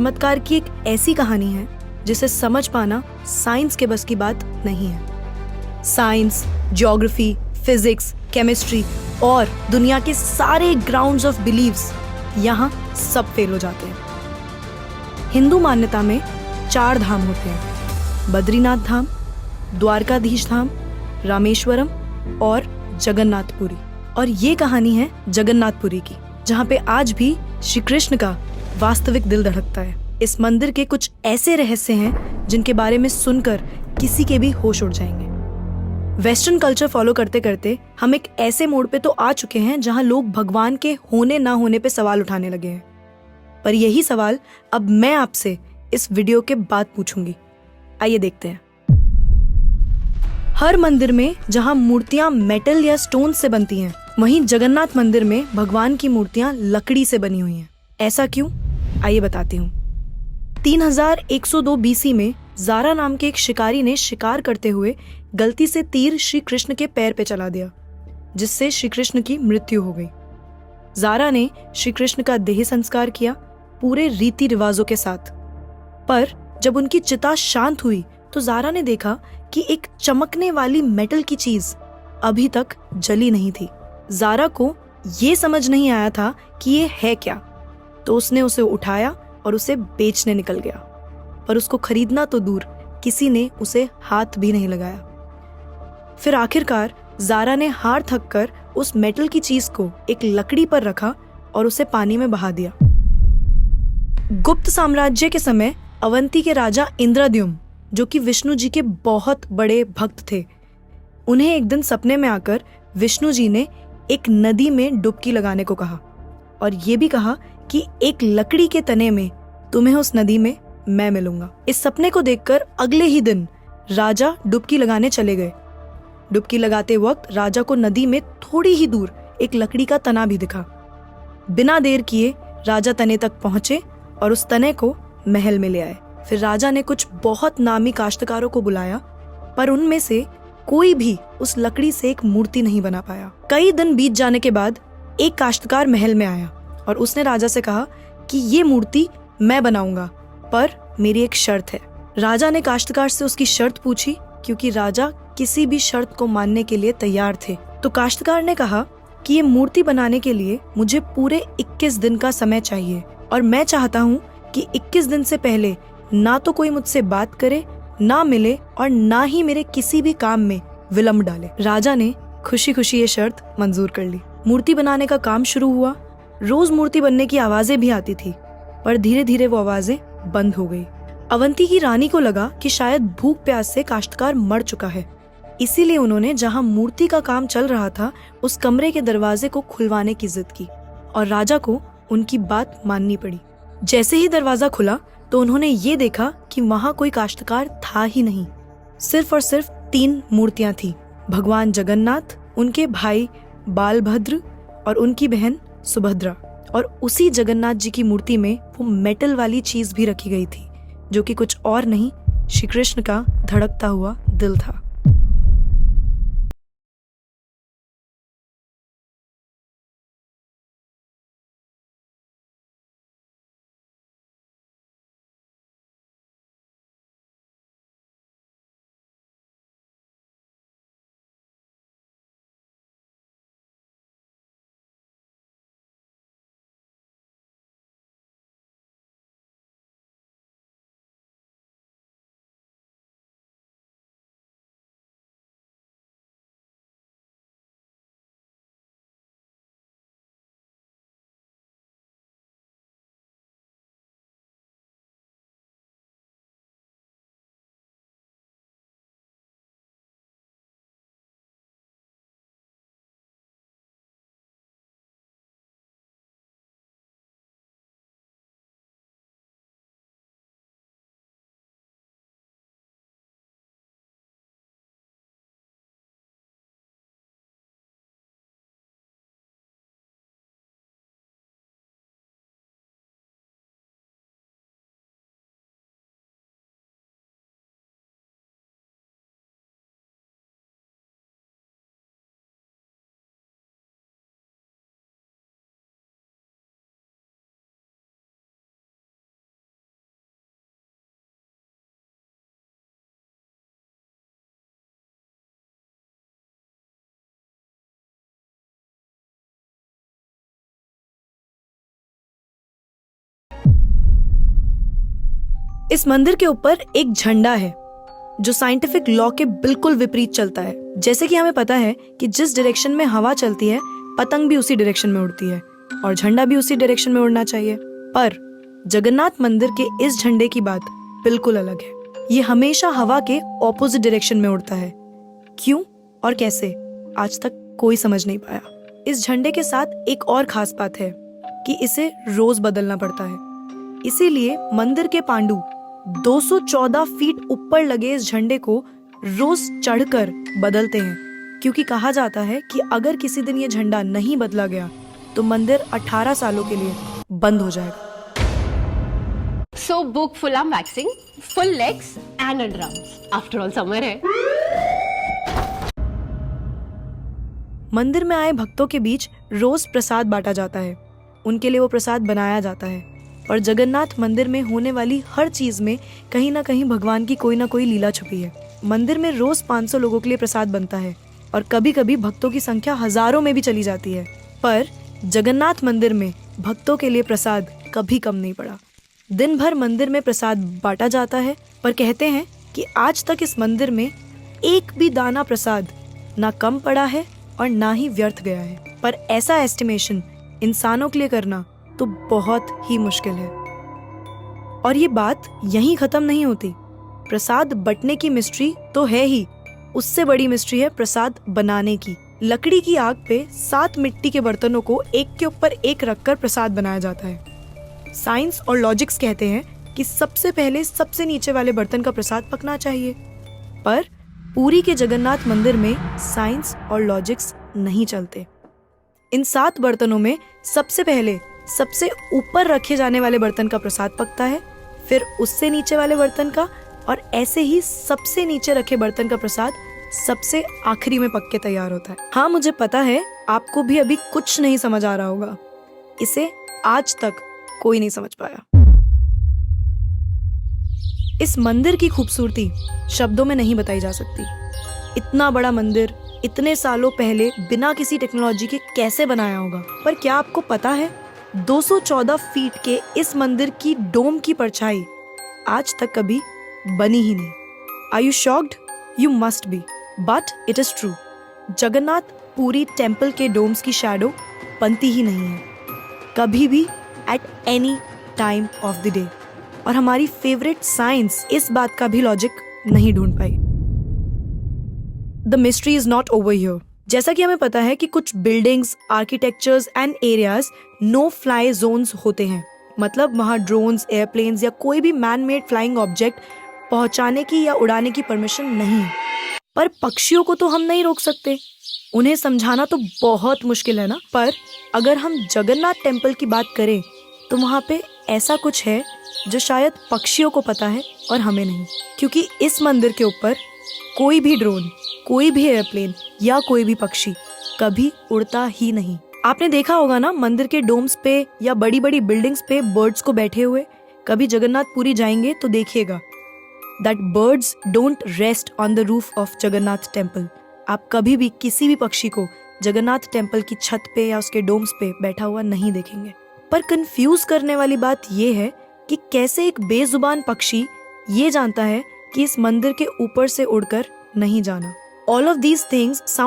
चमत्कार की एक ऐसी कहानी है जिसे समझ पाना साइंस के बस की बात नहीं है। साइंस, ज्योग्राफी, फिजिक्स, केमिस्ट्री और दुनिया के सारे ग्राउंड्स ऑफ बिलीव्स यहाँ सब फेल हो जाते हैं। हिंदू मान्यता में 4 धाम होते हैं: बद्रीनाथ धाम, द्वारकाधीश धाम, रामेश्वरम और जगन्नाथपुरी। और ये कहानी है जगन्नाथपुरी की, जहाँ पे आज भी श्री कृष्ण का वास्तविक दिल धड़कता है। इस मंदिर के कुछ ऐसे रहस्य हैं जिनके बारे में सुनकर किसी के भी होश उड़ जाएंगे। वेस्टर्न कल्चर फॉलो करते करते हम एक ऐसे मोड़ पे तो आ चुके हैं जहां लोग भगवान के होने ना होने पे सवाल उठाने लगे हैं। पर यही सवाल अब मैं आपसे इस वीडियो के बाद पूछूंगी। आइए देखते हैं। हर मंदिर में जहां मूर्तियां मेटल या स्टोन से बनती हैं, वहीं जगन्नाथ मंदिर में भगवान की मूर्तियां लकड़ी से बनी हुई हैं। ऐसा क्यों? आइए बताती हूँ। 3102 बीसी में जारा नाम के एक शिकारी ने शिकार करते हुए गलती से तीर श्री कृष्ण के पैर पे चला दिया, जिससे श्री कृष्ण की मृत्यु हो गई। जारा ने श्री कृष्ण का देह संस्कार किया पूरे रीति रिवाजों के साथ। पर जब उनकी चिता शांत हुई तो जारा ने देखा कि एक चमकने वाली मेटल की चीज अभी तक जली नहीं थी। जारा को ये समझ नहीं आया था कि ये है क्या, तो उसने उसे उठाया और उसे बेचने निकल गया। पर उसको खरीदना तो दूर, किसी ने उसे हाथ भी नहीं लगाया। फिर आखिरकार जारा ने हार थक कर उस मेटल की चीज को एक लकड़ी पर रखा और उसे पानी में बहा दिया। गुप्त साम्राज्य के समय अवंती के राजा इंद्रद्युम्न, जो कि विष्णु जी के बहुत बड़े भक्त थे, उन्हें एक दिन सपने में आकर विष्णु जी ने एक नदी में डुबकी लगाने को कहा और ये भी कहा कि एक लकड़ी के तने में तुम्हें उस नदी में मैं मिलूंगा। इस सपने को देखकर अगले ही दिन राजा डुबकी लगाने चले गए। डुबकी लगाते वक्त राजा को नदी में थोड़ी ही दूर एक लकड़ी का तना भी दिखा। बिना देर किए राजा तने तक पहुंचे और उस तने को महल में ले आए। फिर राजा ने कुछ बहुत नामी काश्तकारों को बुलाया, पर उनमें से कोई भी उस लकड़ी से एक मूर्ति नहीं बना पाया। कई दिन बीत जाने के बाद एक काश्तकार महल में आया और उसने राजा से कहा कि ये मूर्ति मैं बनाऊंगा, पर मेरी एक शर्त है। राजा ने काश्तकार से उसकी शर्त पूछी, क्योंकि राजा किसी भी शर्त को मानने के लिए तैयार थे। तो काश्तकार ने कहा कि ये मूर्ति बनाने के लिए मुझे पूरे 21 दिन का समय चाहिए और मैं चाहता हूँ कि 21 दिन से पहले ना तो कोई मुझसे बात करे, ना मिले और ना ही मेरे किसी भी काम में विलम्ब डाले। राजा ने खुशी खुशी ये शर्त मंजूर कर ली। मूर्ति बनाने का काम शुरू हुआ। रोज मूर्ति बनने की आवाजें भी आती थी, पर धीरे धीरे वो आवाजें बंद हो गई। अवंती की रानी को लगा कि शायद भूख प्यास से काश्तकार मर चुका है, इसीलिए उन्होंने जहां मूर्ति का काम चल रहा था उस कमरे के दरवाजे को खुलवाने की जिद की और राजा को उनकी बात माननी पड़ी। जैसे ही दरवाजा खुला तो उन्होंने ये देखा कि वहां कोई काश्तकार था ही नहीं। सिर्फ और सिर्फ 3 मूर्तियां थी: भगवान जगन्नाथ, उनके भाई बालभद्र और उनकी बहन सुभद्रा। और उसी जगन्नाथ जी की मूर्ति में वो मेटल वाली चीज भी रखी गई थी, जो कि कुछ और नहीं, श्री कृष्ण का धड़कता हुआ दिल था। इस मंदिर के ऊपर एक झंडा है जो साइंटिफिक लॉ के बिल्कुल विपरीत चलता है। जैसे कि हमें पता है कि जिस डायरेक्शन में हवा चलती है पतंग भी उसी डायरेक्शन में उड़ती है और झंडा भी उसी डायरेक्शन में उड़ना चाहिए। पर जगन्नाथ मंदिर के इस झंडे की बात बिल्कुल अलग है। ये हमेशा हवा के ऑपोजिट डायरेक्शन में उड़ता है। क्यों और कैसे आज तक कोई समझ नहीं पाया। इस झंडे के साथ एक और खास बात है कि इसे रोज बदलना पड़ता है। इसीलिए मंदिर के पांडु 214 फीट ऊपर लगे इस झंडे को रोज चढ़कर बदलते हैं, क्योंकि कहा जाता है कि अगर किसी दिन ये झंडा नहीं बदला गया तो मंदिर 18 सालों के लिए बंद हो जाएगा। So book full arm waxing, full legs and a drums. After all summer है। मंदिर में आए भक्तों के बीच रोज प्रसाद बांटा जाता है। उनके लिए वो प्रसाद बनाया जाता है और जगन्नाथ मंदिर में होने वाली हर चीज में कहीं ना कहीं भगवान की कोई ना कोई लीला छुपी है। मंदिर में रोज 500 लोगों के लिए प्रसाद बनता है और कभी कभी भक्तों की संख्या हजारों में भी चली जाती है। पर जगन्नाथ मंदिर में भक्तों के लिए प्रसाद कभी कम नहीं पड़ा। दिन भर मंदिर में प्रसाद बांटा जाता है, पर कहते हैं कि आज तक इस मंदिर में एक भी दाना प्रसाद ना कम पड़ा है और ना ही व्यर्थ गया है। पर ऐसा एस्टिमेशन इंसानों के लिए करना तो बहुत ही मुश्किल है। और ये बात यहीं खत्म नहीं होती। प्रसाद बंटने की मिस्ट्री तो है ही, उससे बड़ी मिस्ट्री है प्रसाद बनाने की। लकड़ी की आग पे 7 मिट्टी के बर्तनों को एक के ऊपर एक रखकर प्रसाद बनाया जाता है। साइंस और लॉजिक्स कहते हैं कि सबसे पहले सबसे नीचे वाले बर्तन का प्रसाद पकना चाहिए, पर पुरी के जगन्नाथ मंदिर में साइंस और लॉजिक्स नहीं चलते। इन 7 बर्तनों में सबसे पहले सबसे ऊपर रखे जाने वाले बर्तन का प्रसाद पकता है, फिर उससे नीचे वाले बर्तन का, और ऐसे ही सबसे नीचे रखे बर्तन का प्रसाद सबसे आखिरी में पक के तैयार होता है। हाँ, मुझे पता है आपको भी अभी कुछ नहीं समझ आ रहा होगा। इसे आज तक कोई नहीं समझ पाया। इस मंदिर की खूबसूरती शब्दों में नहीं बताई जा सकती। इतना बड़ा मंदिर इतने सालों पहले बिना किसी टेक्नोलॉजी के कैसे बनाया होगा। पर क्या आपको पता है 214 फीट के इस मंदिर की डोम की परछाई आज तक कभी बनी ही नहीं। Are you shocked? You must be, but it is true. Jagannath Puri temple के डोम्स की शैडो बनती ही नहीं है कभी भी, at any time of the day. और हमारी फेवरेट साइंस इस बात का भी लॉजिक नहीं ढूंढ पाई। The mystery is not over here. जैसा कि हमें पता है कि कुछ buildings, architectures and areas no fly zones होते हैं, मतलब वहाँ ड्रोन्स, एयरप्लेन्स या कोई भी मैन मेड फ्लाइंग ऑब्जेक्ट पहुंचाने की या उड़ाने की परमिशन नहीं है। पर पक्षियों को तो हम नहीं रोक सकते, उन्हें समझाना तो बहुत मुश्किल है ना। पर अगर हम जगन्नाथ टेम्पल की बात करें तो वहाँ पे ऐसा कुछ है जो शायद पक्षियों को पता है और हमें नहीं, क्योंकि इस मंदिर के ऊपर कोई भी ड्रोन, कोई भी एयरप्लेन या कोई भी पक्षी कभी उड़ता ही नहीं। आपने देखा होगा ना मंदिर के डोम्स पे या बड़ी बड़ी बिल्डिंग्स पे बर्ड्स को बैठे हुए। कभी जगन्नाथपुरी जाएंगे तो देखिएगा that birds don't rest on the roof of Jagannath temple. आप कभी भी किसी भी पक्षी को जगन्नाथ टेम्पल की छत पे या उसके डोम्स पे बैठा हुआ नहीं देखेंगे। पर कंफ्यूज करने वाली बात ये है कि कैसे एक बेजुबान पक्षी ये जानता है कि इस मंदिर के ऊपर से उड़कर नहीं जाना। All of these things